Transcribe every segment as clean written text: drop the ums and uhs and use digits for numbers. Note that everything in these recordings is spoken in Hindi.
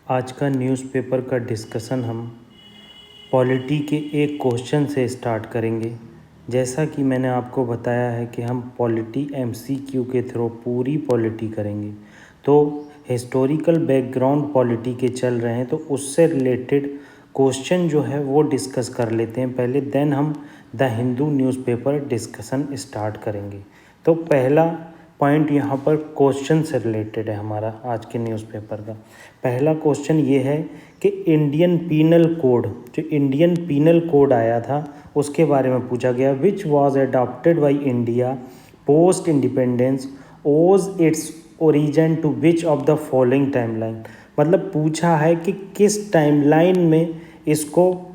आज का न्यूज़पेपर का डिस्कशन हम पॉलिटी के एक क्वेश्चन से स्टार्ट करेंगे। जैसा कि मैंने आपको बताया है कि हम पॉलिटी एमसीक्यू के थ्रू पूरी पॉलिटी करेंगे, तो हिस्टोरिकल बैकग्राउंड पॉलिटी के चल रहे हैं तो उससे रिलेटेड क्वेश्चन जो है वो डिस्कस कर लेते हैं पहले, देन हम the Hindu newspaper discussion start करेंगे। तो पहला पॉइंट यहाँ पर क्वेश्चन से रिलेटेड है हमारा आज के न्यूज़पेपर का। पहला क्वेश्चन ये है कि इंडियन पीनल कोड, जो इंडियन पीनल कोड आया था उसके बारे में पूछा गया। Which was adopted by India post independence owes its origin to which of the following timeline. मतलब पूछा है कि किस टाइमलाइन में इसको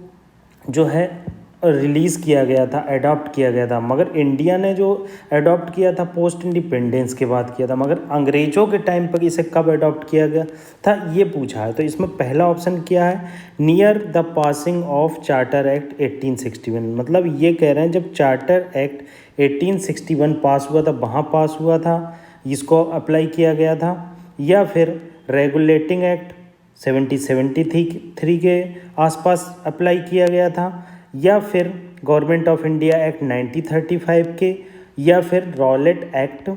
जो है रिलीज़ किया गया था, अडॉप्ट किया गया था। मगर इंडिया ने जो अडॉप्ट किया था पोस्ट इंडिपेंडेंस के बाद किया था, मगर अंग्रेज़ों के टाइम पर इसे कब अडॉप्ट किया गया था ये पूछा है। तो इसमें पहला ऑप्शन क्या है, near the passing of charter act 1861। मतलब ये कह रहे हैं जब चार्टर एक्ट 1861 पास हुआ था वहाँ पास हुआ था, इसको अप्लाई किया गया था, या फिर रेगुलेटिंग एक्ट 1773 के आसपास अप्लाई किया गया था, या फिर गवर्नमेंट ऑफ इंडिया एक्ट 1935 के, या फिर Rowlatt act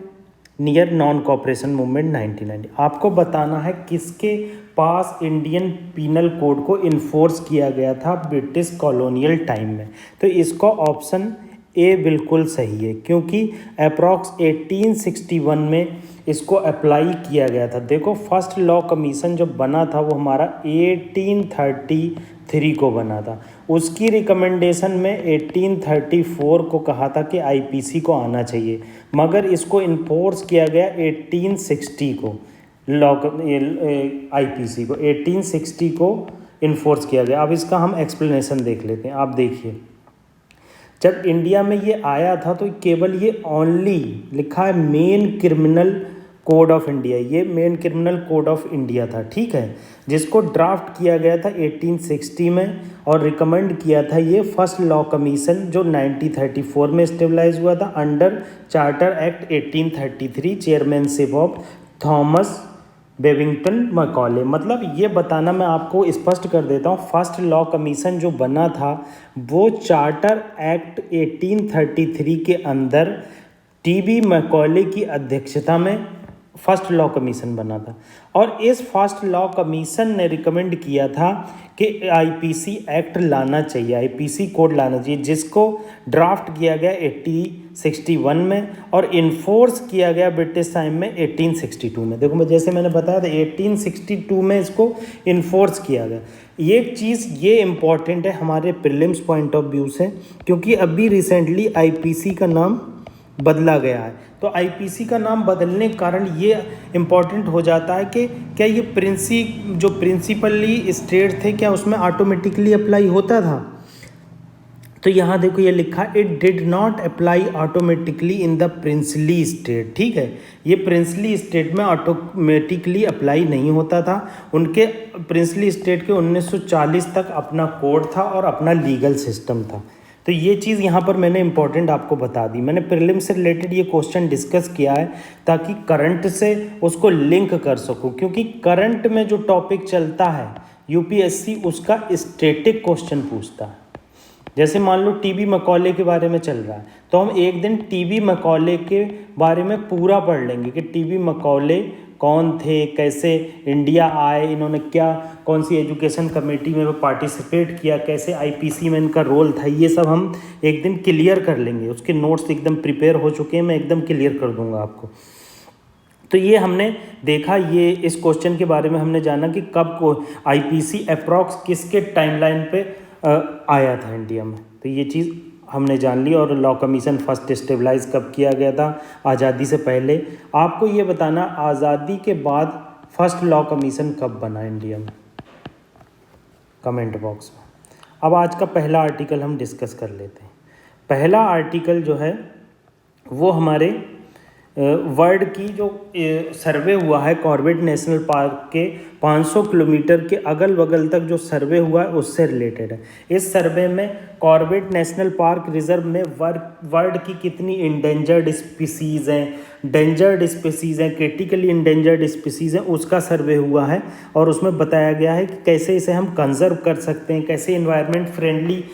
near non cooperation movement 1990। आपको बताना है किसके पास इंडियन पीनल कोड को इन्फोर्स किया गया था ब्रिटिश कॉलोनियल टाइम में। तो इसका ऑप्शन ए बिल्कुल सही है, क्योंकि अप्रॉक्स 1861 में इसको अप्लाई किया गया था। देखो फर्स्ट लॉ कमीशन जो बना था वो हमारा 1833 को बना था। उसकी रिकमेंडेशन में 1834 को कहा था कि आईपीसी को आना चाहिए, मगर इसको इन्फोर्स किया गया 1860 को। लॉ आईपीसी को 1860 को इन्फोर्स किया गया। अब इसका हम एक्सप्लेनेशन देख लेते हैं। आप देखिए, जब इंडिया में ये आया था तो केवल ये ओनली लिखा है main criminal code of India, ये main criminal code of India था, ठीक है, जिसको ड्राफ्ट किया गया था 1860 में और रिकमेंड किया था ये फर्स्ट लॉ कमीशन जो 1934 में स्टेबलाइज हुआ था under charter act 1833 chairmanship of Thomas Babington Macaulay. मतलब ये बताना मैं आपको स्पष्ट कर देता हूँ, फर्स्ट लॉ कमीशन जो बना था वो चार्टर एक्ट 1833 के अंदर टीबी मैकॉले की अध्यक्षता में फर्स्ट लॉ कमीशन बना था। और इस फर्स्ट लॉ कमीशन ने रिकमेंड किया था कि आईपीसी एक्ट लाना चाहिए, आईपीसी कोड लाना चाहिए, जिसको ड्राफ्ट किया गया 1861 में और इन्फोर्स किया गया ब्रिटिश टाइम में 1862 में। देखो जैसे मैंने बताया था 1862 में इसको इन्फोर्स किया गया। एक चीज़ ये इम्पॉर्टेंट है हमारे प्रीलिम्स पॉइंट ऑफ व्यू से, क्योंकि अभी रिसेंटली आईपीसी का नाम बदला गया है। तो आईपीसी का नाम बदलने के कारण ये इम्पॉर्टेंट हो जाता है कि क्या ये जो प्रिंसिपली स्टेट थे क्या उसमें ऑटोमेटिकली अप्लाई होता था। तो यहाँ देखो ये लिखा, it did not apply automatically in the princely state. ठीक है, ये प्रिंसली स्टेट में ऑटोमेटिकली अप्लाई नहीं होता था। उनके प्रिंसली स्टेट के 1940 तक अपना कोड था और अपना लीगल सिस्टम था। तो ये चीज़ यहाँ पर मैंने इंपॉर्टेंट आपको बता दी। मैंने प्रीलिम से रिलेटेड ये क्वेश्चन डिस्कस किया है ताकि करंट से उसको लिंक कर सकूँ, क्योंकि करंट में जो टॉपिक चलता है यूपीएससी उसका स्टैटिक क्वेश्चन पूछता है। जैसे मान लो टीबी मैकॉले के बारे में चल रहा है तो हम एक दिन टीबी मैकॉले के बारे में पूरा पढ़ लेंगे कि टीबी मैकॉले कौन थे, कैसे इंडिया आए, इन्होंने क्या कौन सी एजुकेशन कमेटी में पार्टिसिपेट किया, कैसे आईपीसी में इनका रोल था, ये सब हम एक दिन क्लियर कर लेंगे। उसके नोट्स एकदम प्रिपेयर हो चुके हैं, मैं एकदम क्लियर कर दूंगा आपको। तो ये हमने देखा, ये इस क्वेश्चन के बारे में हमने जाना कि कब को आईपीसी अप्रॉक्स किसके टाइमलाइन पे आया था इंडिया में। तो ये चीज़ हमने जान ली। और लॉ कमीशन फर्स्ट स्टेबलाइज कब किया गया था, आज़ादी से पहले। आपको ये बताना आज़ादी के बाद फर्स्ट लॉ कमीशन कब बना इंडिया में, कमेंट बॉक्स में। अब आज का पहला आर्टिकल हम डिस्कस कर लेते हैं। पहला आर्टिकल जो है वो हमारे वर्ल्ड की जो सर्वे हुआ है कॉर्बेट नेशनल पार्क के 500 किलोमीटर के अगल बगल तक जो सर्वे हुआ है उससे रिलेटेड है। इस सर्वे में कॉर्बेट नेशनल पार्क रिजर्व में वर्ल्ड की कितनी इंडेंजर्ड स्पीसीज़ हैं, डेंजर्ड स्पीसीज़ हैं, क्रिटिकली इंडेंजर्ड स्पीसीज़ हैं, उसका सर्वे हुआ है। और उसमें बताया गया है कि कैसे इसे हम कंजर्व कर सकते हैं, कैसे इन्वायरमेंट फ्रेंडली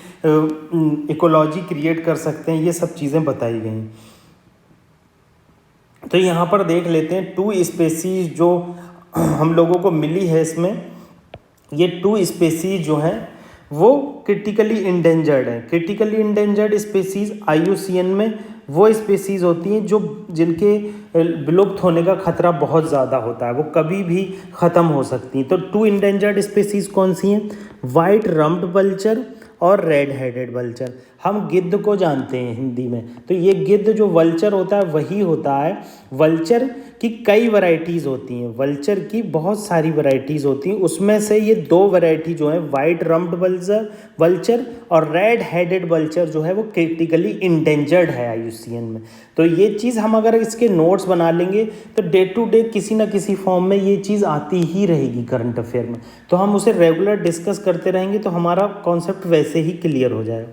इकोलॉजी क्रिएट कर सकते हैं, ये सब चीज़ें बताई गई हैं। तो यहाँ पर देख लेते हैं 2 स्पेसीज जो हम लोगों को मिली है इसमें। ये 2 स्पेसीज जो हैं वो क्रिटिकली इंडेंजर्ड है। क्रिटिकली इंडेंजर्ड स्पेसीज IUCN में वो स्पेसीज होती हैं जो जिनके विलुप्त होने का खतरा बहुत ज़्यादा होता है, वो कभी भी ख़त्म हो सकती हैं। तो 2 इंडेंजर्ड स्पेसीज कौन सी हैं? वाइट रम्प्ड वल्चर और रेड हेडेड वल्चर। हम गिद्ध को जानते हैं हिंदी में, तो ये गिद्ध जो वल्चर होता है वही होता है। वल्चर की कई वैरायटीज़ होती हैं, वल्चर की बहुत सारी वैरायटीज़ होती हैं, उसमें से ये 2 वैरायटी जो हैं वाइट रम्प्ड वल्चर और रेड हेडेड वल्चर जो है वो क्रिटिकली इंडेंजर्ड है IUCN में। तो ये चीज़ हम अगर इसके नोट्स बना लेंगे तो डे टू डे किसी ना किसी फॉर्म में ये चीज़ आती ही रहेगी करंट अफेयर में, तो हम उसे रेगुलर डिस्कस करते रहेंगे तो हमारा कॉन्सेप्ट वैसे ही क्लियर हो जाएगा।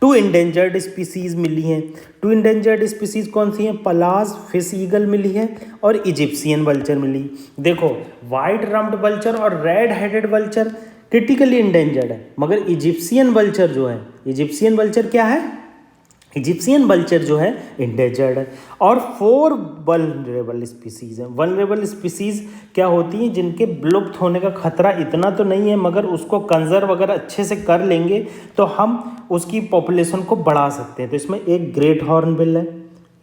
2 इंडेंजर्ड स्पीसीज़ मिली हैं। 2 इंडेंजर्ड स्पीसीज़ कौन सी हैं? पलाज फिश ईगल मिली है और इजिप्शियन वल्चर मिली। देखो वाइट रम्प्ड वल्चर और red headed vulture critically endangered है, मगर इजिप्शियन वल्चर जो है, इजिप्शियन वल्चर क्या है? इजिप्शियन वल्चर जो है इंडेंजर्ड है। और 4 वल्नरेबल स्पीसीज़ हैं। वल्नरेबल स्पीसीज़ क्या होती हैं? जिनके विलुप्त होने का खतरा इतना तो नहीं है, मगर उसको कंजर्व अगर अच्छे से कर लेंगे तो हम उसकी पॉपुलेशन को बढ़ा सकते हैं। तो इसमें एक ग्रेट हॉर्नबिल है,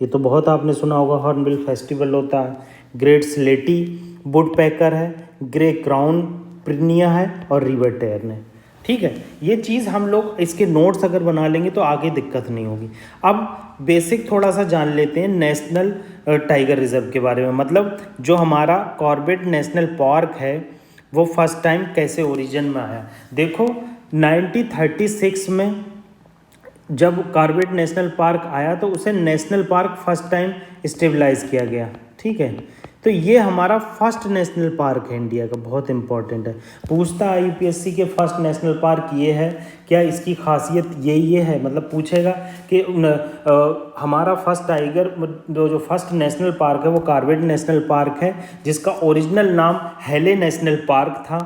ये तो बहुत आपने सुना होगा, हॉर्नबिल फेस्टिवल होता है। ग्रेट स्लेटी वुडपेकर है, ग्रे क्राउन प्रिनिया है और रिवर टेर्न है। ठीक है, ये चीज़ हम लोग इसके नोट्स अगर बना लेंगे तो आगे दिक्कत नहीं होगी। अब बेसिक थोड़ा सा जान लेते हैं नेशनल टाइगर रिजर्व के बारे में। मतलब जो हमारा कॉर्बेट नेशनल पार्क है वो फर्स्ट टाइम कैसे ओरिजिन में आया। देखो 1936 में जब कॉर्बेट नेशनल पार्क आया तो उसे national park first time stabilize किया गया। ठीक है, तो ये हमारा फर्स्ट नेशनल पार्क है इंडिया का, बहुत इंपॉर्टेंट है। पूछता है UPSC के फर्स्ट नेशनल पार्क ये है क्या, इसकी खासियत ये है, मतलब पूछेगा कि हमारा फर्स्ट टाइगर जो फर्स्ट नेशनल पार्क है वो कॉर्बेट नेशनल पार्क है, जिसका ओरिजिनल नाम हेले नेशनल पार्क था।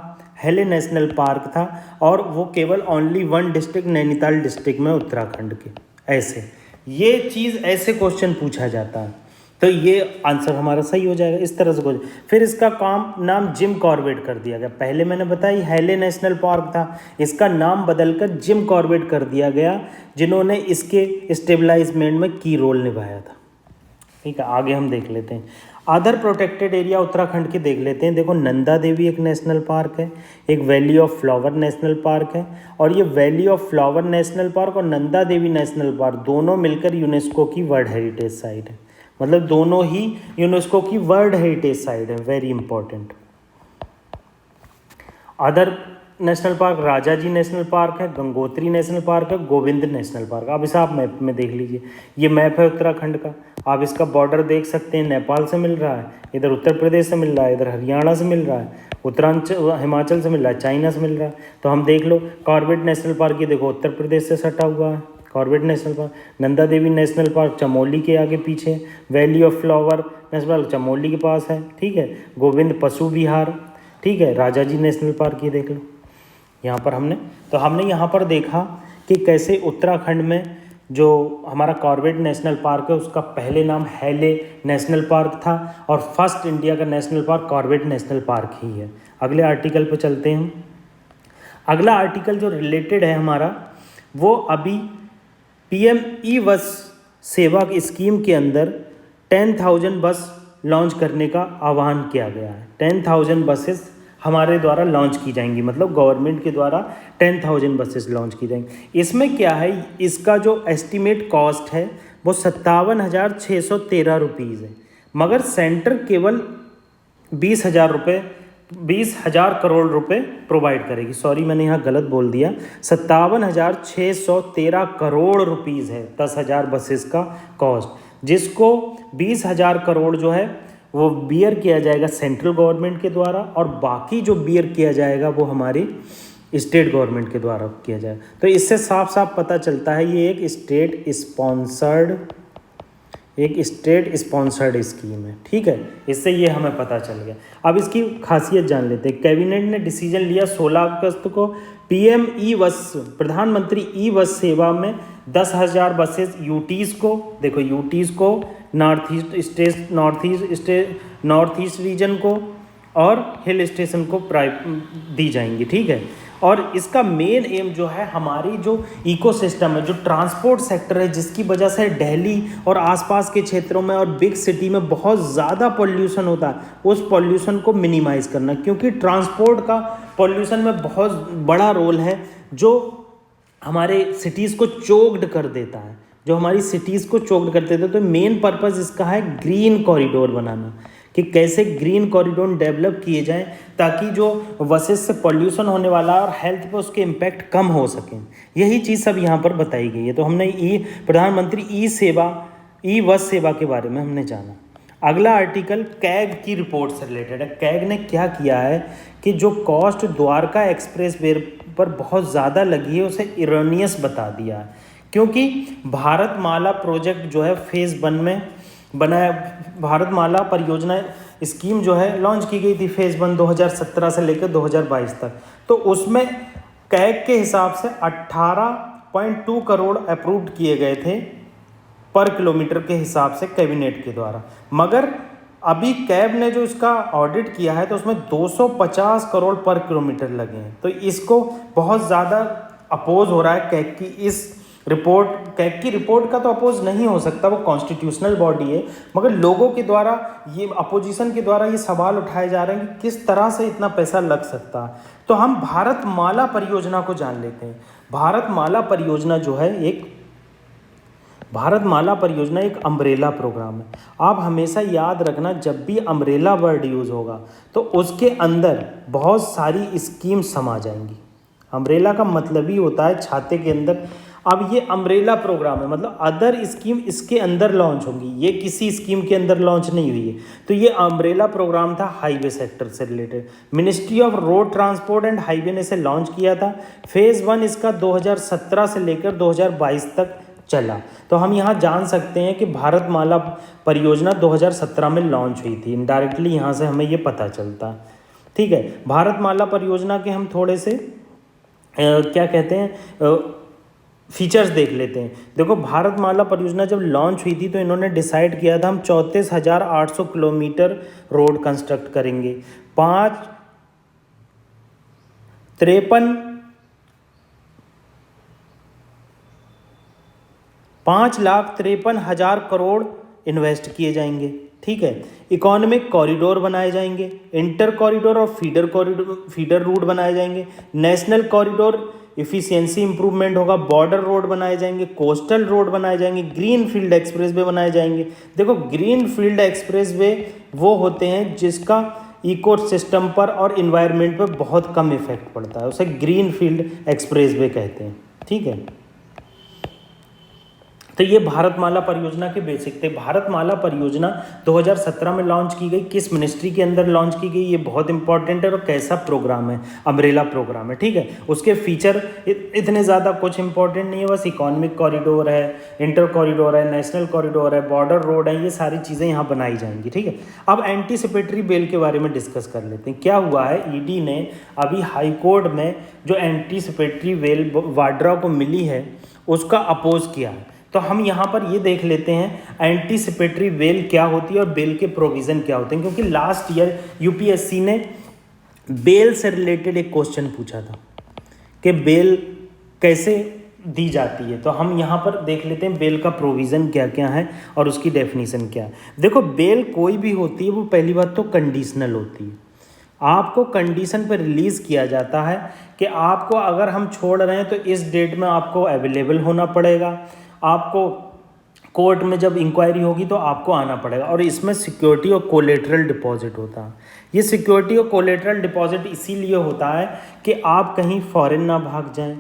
हेले नेशनल पार्क था और वो केवल ओनली 1 डिस्ट्रिक्ट नैनीताल डिस्ट्रिक्ट में उत्तराखंड के। ऐसे ये चीज़ ऐसे क्वेश्चन पूछा जाता है, तो ये आंसर हमारा सही हो जाएगा इस तरह से। फिर इसका नाम जिम कॉर्बेट कर दिया गया। पहले मैंने बताया हेले नेशनल पार्क था, इसका नाम बदलकर जिम कॉर्बेट कर दिया गया, जिन्होंने इसके स्टेबलाइजमेंट में की रोल निभाया था। ठीक है, आगे हम देख लेते हैं अदर प्रोटेक्टेड एरिया उत्तराखंड के देख लेते हैं। देखो नंदा देवी एक नेशनल पार्क है, एक valley of flower national park है, और ये valley of flower national park और नंदा देवी नेशनल पार्क दोनों मिलकर यूनेस्को की वर्ल्ड हेरिटेज साइट है। मतलब दोनों ही यूनेस्को की वर्ल्ड हेरिटेज साइट है, very important. Other national park Rajaji national park है, गंगोत्री नेशनल पार्क है, गोविंद नेशनल पार्क। अब इसे आप मैप में देख लीजिए, ये मैप है उत्तराखंड का। आप इसका बॉर्डर देख सकते हैं, नेपाल से मिल रहा है, इधर उत्तर प्रदेश से मिल रहा है, इधर हरियाणा से मिल रहा है, उत्तरांचल हिमाचल से मिल रहा है, चाइना से मिल रहा है। तो हम देख लो कॉर्बेट नेशनल पार्क ये देखो उत्तर प्रदेश से सटा हुआ है, Corbett national park. Nanda Devi national park Chamoli के आगे पीछे, valley of flower national park Chamoli के पास है। ठीक है, गोविंद पशु विहार, ठीक है, राजाजी नेशनल पार्क ये देख लो यहाँ पर हमने यहाँ पर देखा कि कैसे उत्तराखंड में जो हमारा कॉर्बेट नेशनल पार्क है उसका पहले नाम हेले नेशनल पार्क था और फर्स्ट इंडिया का national park Corbett national park ही है। अगले आर्टिकल पर चलते हैं हम। अगला आर्टिकल जो रिलेटेड है हमारा वो अभी PM ई-बस सेवा स्कीम के अंदर 10,000 बस लॉन्च करने का आह्वान किया गया है। 10,000 बसेस हमारे द्वारा लॉन्च की जाएंगी, मतलब गवर्नमेंट के द्वारा 10,000 बसेस लॉन्च की जाएंगी। इसमें क्या है, इसका जो एस्टीमेट कॉस्ट है वो 57,613 रुपीज़ है, मगर सेंटर केवल 20,000 करोड़ रुपए प्रोवाइड करेगी। सॉरी मैंने यहाँ गलत बोल दिया, 57,613 करोड़ रुपीज़ है 10,000 बसेस का कॉस्ट। जिसको 20,000 करोड़ जो है वो बियर किया जाएगा सेंट्रल गवर्नमेंट के द्वारा, और बाकी जो बियर किया जाएगा वो हमारी स्टेट गवर्नमेंट के द्वारा किया जाएगा। तो इससे साफ साफ पता चलता है ये एक स्टेट स्पॉन्सर्ड स्कीम है। ठीक है, इससे ये हमें पता चल गया। अब इसकी खासियत जान लेते हैं। कैबिनेट ने डिसीजन लिया 16 अगस्त को पीएम ई बस, प्रधानमंत्री ई बस सेवा में 10,000 बसेस यूटीज़ को, देखो यूटीज़ को, नॉर्थ ईस्ट रीजन को और हिल स्टेशन को दी जाएंगी। ठीक है, और इसका मेन एम जो है हमारी जो इकोसिस्टम है, जो ट्रांसपोर्ट सेक्टर है, जिसकी वजह से दिल्ली और आसपास के क्षेत्रों में और बिग सिटी में बहुत ज़्यादा पॉल्यूशन होता है, उस पॉल्यूशन को मिनिमाइज़ करना। क्योंकि ट्रांसपोर्ट का पॉल्यूशन में बहुत बड़ा रोल है, जो हमारे सिटीज़ को चोक्ड कर देता है, तो मेन पर्पज़ इसका है ग्रीन कॉरिडोर बनाना, कि कैसे ग्रीन कॉरिडोर डेवलप किए जाएं ताकि जो बसेस से पॉल्यूशन होने वाला है और हेल्थ पे उसके इम्पैक्ट कम हो सकें। यही चीज़ सब यहाँ पर बताई गई है। तो हमने प्रधानमंत्री ई बस सेवा के बारे में हमने जाना। अगला आर्टिकल कैग की रिपोर्ट से रिलेटेड है। कैग ने क्या किया है कि जो कॉस्ट द्वारका एक्सप्रेस वे पर बहुत ज़्यादा लगी है उसे इरोनियस बता दिया है, क्योंकि भारतमाला प्रोजेक्ट जो है फेज़ 1 में बनाया, भारतमाला परियोजना स्कीम जो है लॉन्च की गई थी फेज़ 1 2017 से लेकर 2022 तक। तो उसमें कैग के हिसाब से 18.2 करोड़ अप्रूव्ड किए गए थे पर किलोमीटर के हिसाब से कैबिनेट के द्वारा, मगर अभी कैब ने जो इसका ऑडिट किया है तो उसमें 250 करोड़ पर किलोमीटर लगे हैं। तो इसको बहुत ज़्यादा अपोज हो रहा है कैग की इस रिपोर्ट। कैग की रिपोर्ट का तो अपोज नहीं हो सकता, वो कॉन्स्टिट्यूशनल बॉडी है, मगर लोगों के द्वारा, ये अपोजिशन के द्वारा ये सवाल उठाए जा रहे हैं कि किस तरह से इतना पैसा लग सकता है। तो हम भारतमाला परियोजना को जान लेते हैं। भारतमाला परियोजना एक अम्ब्रेला प्रोग्राम है। आप हमेशा याद रखना, जब भी अम्ब्रेला वर्ड यूज़ होगा तो उसके अंदर बहुत सारी स्कीम समा जाएंगी। अम्ब्रेला का मतलब ही होता है छाते के अंदर। अब ये अम्ब्रेला प्रोग्राम है, मतलब अदर स्कीम इसके अंदर लॉन्च होंगी, ये किसी स्कीम के अंदर लॉन्च नहीं हुई है। तो ये अम्ब्रेला प्रोग्राम था हाईवे सेक्टर से related. Ministry of road transport and highway ने इसे लॉन्च किया था। फेज़ 1 इसका 2017 से लेकर 2022 तक चला। तो हम यहाँ जान सकते हैं कि भारतमाला परियोजना 2017 में लॉन्च हुई थी। इनडायरेक्टली यहाँ से हमें ये पता चलता है। ठीक है, भारतमाला परियोजना के हम थोड़े से क्या कहते हैं फीचर्स देख लेते हैं। देखो, भारतमाला परियोजना जब लॉन्च हुई थी तो इन्होंने डिसाइड किया था हम 34,800 किलोमीटर रोड कंस्ट्रक्ट करेंगे। 5,53,000 करोड़ इन्वेस्ट किए जाएंगे। ठीक है, इकोनॉमिक कॉरिडोर बनाए जाएंगे, इंटर कॉरिडोर और फीडर रूट बनाए जाएंगे, नेशनल कॉरिडोर इफ़िशियंसी इंप्रूवमेंट होगा, बॉर्डर रोड बनाए जाएंगे, कोस्टल रोड बनाए जाएंगे, ग्रीन फील्ड एक्सप्रेस वे बनाए जाएंगे। देखो, ग्रीन फील्ड एक्सप्रेस वे वो होते हैं जिसका इको सिस्टम पर और इन्वायरमेंट पर बहुत कम इफेक्ट पड़ता है, उसे ग्रीन फील्ड एक्सप्रेस वे कहते हैं। ठीक है, तो ये भारतमाला परियोजना के बेसिक थे। भारतमाला परियोजना 2017 में लॉन्च की गई, किस मिनिस्ट्री के अंदर लॉन्च की गई, ये बहुत इंपॉर्टेंट है। और कैसा प्रोग्राम है, अम्ब्रेला प्रोग्राम है। ठीक है, उसके फीचर इतने ज़्यादा कुछ इंपॉर्टेंट नहीं है, बस इकोनॉमिक कॉरिडोर है, इंटर कॉरिडोर है, नेशनल कॉरिडोर है, बॉर्डर रोड है, ये सारी चीज़ें यहाँ बनाई जाएंगी। ठीक है, अब एंटीसिपेटरी बेल के बारे में डिस्कस कर लेते हैं। क्या हुआ है, ईडी ने अभी हाई कोर्ट में जो एंटीसिपेटरी बेल वाड्रा को मिली है उसका अपोज किया है। तो हम यहाँ पर ये देख लेते हैं एंटीसिपेटरी बेल क्या होती है और बेल के प्रोविज़न क्या होते हैं, क्योंकि लास्ट ईयर यूपीएससी ने बेल से रिलेटेड एक क्वेश्चन पूछा था कि बेल कैसे दी जाती है। तो हम यहाँ पर देख लेते हैं बेल का प्रोविज़न क्या क्या है और उसकी डेफिनेशन क्या है। देखो, बेल कोई भी होती है वो पहली बात तो कंडीशनल होती है। आपको कंडीशन पर रिलीज़ किया जाता है कि आपको अगर हम छोड़ रहे हैं तो इस डेट में आपको अवेलेबल होना पड़ेगा, आपको कोर्ट में जब इंक्वायरी होगी तो आपको आना पड़ेगा। और इसमें सिक्योरिटी और कोलेटरल डिपॉजिट होता है। ये सिक्योरिटी और कोलेटरल डिपॉजिट इसीलिए होता है कि आप कहीं फॉरेन ना भाग जाएं,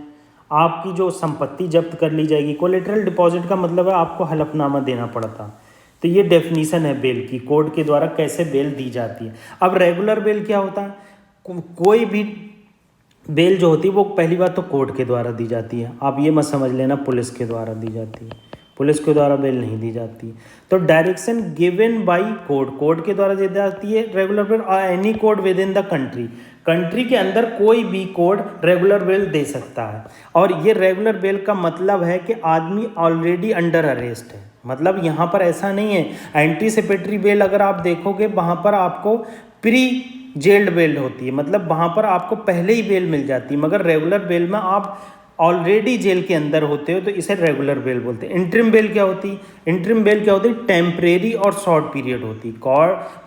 आपकी जो संपत्ति जब्त कर ली जाएगी। कोलेटरल डिपॉजिट का मतलब है आपको हलफनामा देना पड़ता, तो ये डेफिनीशन है बेल की, कोर्ट के द्वारा कैसे बेल दी जाती है। अब रेगुलर बेल क्या होता है, कोई भी बेल जो होती है वो पहली बात तो कोर्ट के द्वारा दी जाती है, आप ये मत समझ लेना पुलिस के द्वारा दी जाती है, पुलिस के द्वारा बेल नहीं दी जाती। तो direction given by court, court के द्वारा दी जाती है रेगुलर बेल, और any court with in the country, country के अंदर कोई भी कोर्ट रेगुलर बेल दे सकता है। और ये रेगुलर बेल का मतलब है कि आदमी ऑलरेडी अंडर अरेस्ट है, मतलब यहाँ पर ऐसा नहीं है। एंटीसिपेटरी बेल अगर आप देखोगे वहाँ पर आपको प्री जेल्ड बेल होती है, मतलब वहाँ पर आपको पहले ही बेल मिल जाती है, मगर रेगुलर बेल में आप ऑलरेडी जेल के अंदर होते हो, तो इसे रेगुलर बेल बोलते हैं। इंटरिम बेल क्या होती है, इंटरिम बेल क्या होती है, टेम्परेरी और शॉर्ट पीरियड होती है।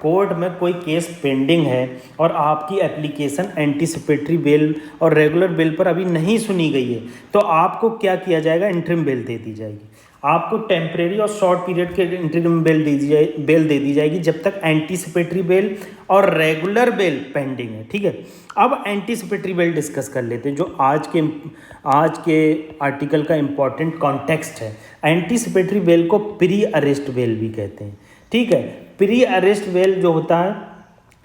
कोर्ट में कोई केस पेंडिंग है और आपकी एप्लीकेशन एंटीसिपेटरी बेल और रेगुलर बेल पर अभी नहीं सुनी गई है, तो आपको क्या किया जाएगा, इंटरिम बेल दे दी जाएगी। आपको टेम्परेरी और शॉर्ट पीरियड के इंटरिम बेल दे दी जाएगी जब तक एंटीसिपेटरी बेल और रेगुलर बेल पेंडिंग है, ठीक है। अब एंटीसिपेटरी बेल डिस्कस कर लेते हैं, जो आज के आर्टिकल का इम्पॉर्टेंट कॉन्टेक्स्ट है। एंटीसिपेटरी बेल को प्री अरेस्ट बेल भी कहते हैं, ठीक है। प्री अरेस्ट बेल जो होता है,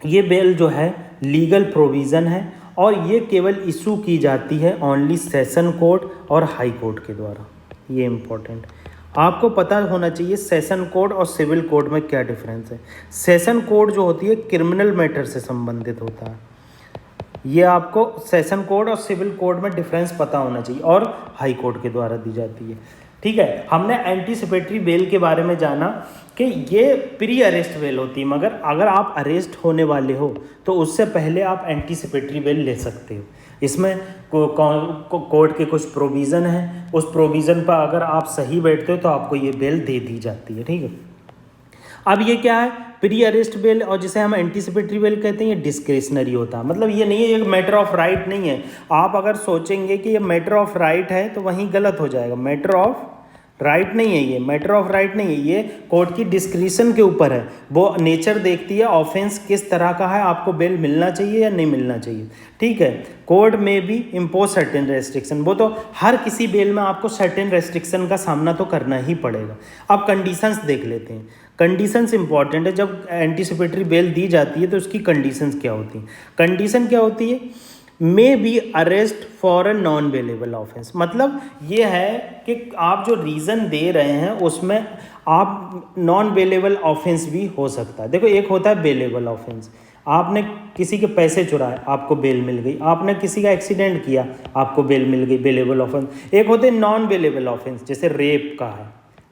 ये बेल जो है लीगल प्रोविज़न है और ये केवल इशू की जाती है ओनली सेशन कोर्ट और हाई कोर्ट के द्वारा। ये इम्पोर्टेंट आपको पता होना चाहिए, सेशन कोड और सिविल कोड में क्या डिफरेंस है। सेशन कोड जो होती है क्रिमिनल मैटर से संबंधित होता है, ये आपको सेशन कोड और सिविल कोड में डिफरेंस पता होना चाहिए, और हाई कोर्ट के द्वारा दी जाती है, ठीक है। हमने एंटीसिपेटरी बेल के बारे में जाना कि ये प्री अरेस्ट बेल होती है, मगर अगर आप अरेस्ट होने वाले हो तो उससे पहले आप एंटीसिपेटरी बेल ले सकते हो। इसमें कोर्ट के कुछ प्रोविज़न हैं, उस प्रोविज़न पर अगर आप सही बैठते हो तो आपको ये बेल दे दी जाती है, ठीक है। अब ये क्या है, प्री अरेस्ट बेल, और जिसे हम एंटीसिपेटरी बेल कहते हैं, ये डिस्क्रिशनरी होता है, मतलब ये नहीं है, ये मैटर ऑफ राइट नहीं है। आप अगर सोचेंगे कि ये मैटर ऑफ राइट है तो वहीं गलत हो जाएगा। मैटर ऑफ राइट नहीं है, ये मैटर ऑफ राइट नहीं है, ये कोर्ट की डिस्क्रिशन के ऊपर है। वो नेचर देखती है ऑफेंस किस तरह का है, आपको बेल मिलना चाहिए या नहीं मिलना चाहिए, ठीक है। कोर्ट में भी इम्पोज सर्टेन रेस्ट्रिक्शन, वो तो हर किसी बेल में आपको सर्टेन रेस्ट्रिक्शन का सामना तो करना ही पड़ेगा। अब कंडीशंस देख लेते हैं, कंडीशंस इंपॉर्टेंट है। जब एंटीसिपेटरी बेल दी जाती है तो उसकी कंडीशंस क्या होती हैं। कंडीशन क्या होती है, may be arrest for a non bailable offence, मतलब ये है कि आप जो रीज़न दे रहे हैं उसमें आप नॉन बेलेबल ऑफेंस भी हो सकता है। देखो, एक होता है बेलेबल ऑफेंस, आपने किसी के पैसे चुराए, आपको बेल मिल गई। आपने किसी का एक्सीडेंट किया, आपको बेल मिल गई, बेलेबल ऑफेंस। एक होते हैं नॉन बेलेबल ऑफेंस, जैसे रेप का है,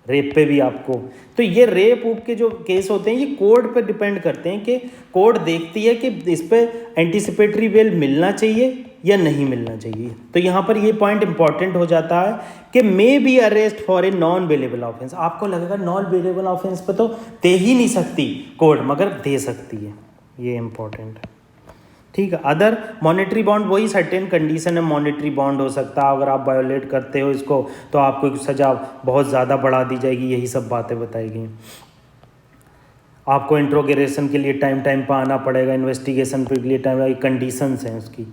रेप पे भी आपको, तो ये रेप उप के जो केस होते हैं ये कोर्ट पे डिपेंड करते हैं कि कोर्ट देखती है कि इस पे एंटीसिपेटरी बेल मिलना चाहिए या नहीं मिलना चाहिए। तो यहाँ पर ये पॉइंट इंपॉर्टेंट हो जाता है कि may be arrest for a non bailable offence. आपको लगेगा नॉन बेलेबल ऑफेंस पे तो दे ही नहीं सकती कोर्ट, मगर दे सकती है, ये इंपॉर्टेंट है, ठीक है। अदर मॉनेटरी बॉन्ड, वही सर्टेन कंडीशन है, मॉनेटरी बॉन्ड हो सकता है, अगर आप वायोलेट करते हो इसको तो आपको सज़ा बहुत ज़्यादा बढ़ा दी जाएगी, यही सब बातें बताई गई। आपको इंट्रोगेशन के लिए टाइम पर आना पड़ेगा, इन्वेस्टिगेशन के लिए टाइम, कंडीशंस हैं उसकी,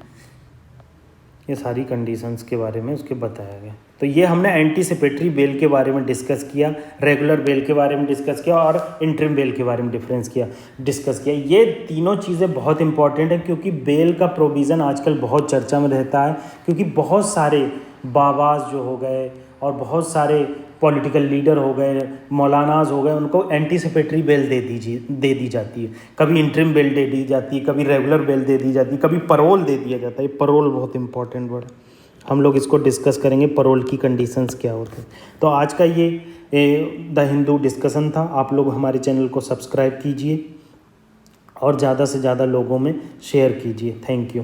ये सारी कंडीशंस के बारे में उसके बताया गया। तो ये हमने एंटीसिपेटरी बेल के बारे में डिस्कस किया, रेगुलर बेल के बारे में डिस्कस किया और इंटरिम बेल के बारे में डिस्कस किया। ये तीनों चीज़ें बहुत इंपॉर्टेंट हैं क्योंकि बेल का प्रोविज़न आजकल बहुत चर्चा में रहता है, क्योंकि बहुत सारे बाबाज जो हो गए और बहुत सारे पॉलिटिकल लीडर हो गए, मौलानाज हो गए, उनको एंटीसिपेटरी बेल दे दी जाती है। कभी इंटरिम बेल दे दी जाती है, कभी रेगुलर बेल दे दी जाती है, कभी परोल दे दिया जाता है। परोल बहुत इंपॉर्टेंट वर्ड, हम लोग इसको डिस्कस करेंगे, परोल की कंडीशंस क्या होते हैं। तो आज का ये द हिंदू डिस्कशन था। आप लोग हमारे चैनल को सब्सक्राइब कीजिए और ज़्यादा से ज़्यादा लोगों में शेयर कीजिए। Thank you.